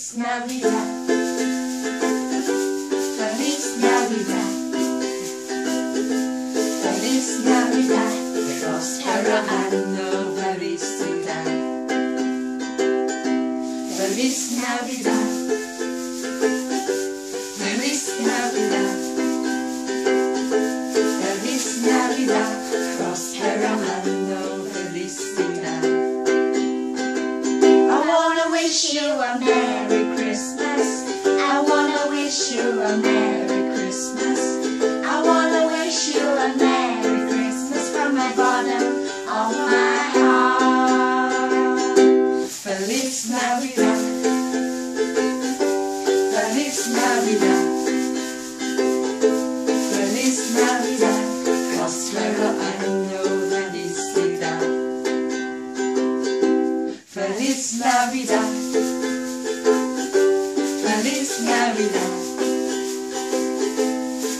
Feliz Navidad, Feliz Navidad, Feliz Navidad, prospera anno felicidad. Feliz Navidad, Feliz Navidad, Feliz Navidad, prospera anno felicidad. I wanna wish you a Merry Christmas. I wanna wish you a Merry Christmas. I wanna wish you a Merry Christmas from the bottom of my heart. Feliz Navidad, Feliz Navidad, Feliz Navidad, prospero anno felicidad. Feliz Navidad, Feliz Navidad,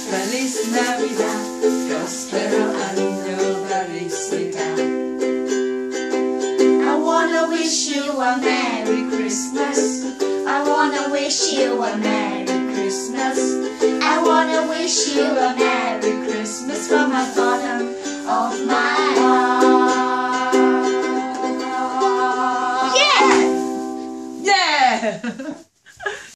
Feliz Navidad, prospero anno felicidad. I wanna wish you a Merry Christmas. I wanna wish you a Merry Christmas. I wanna wish you a Merry Christmas from the bottom of my heart. Yeah! Yeah!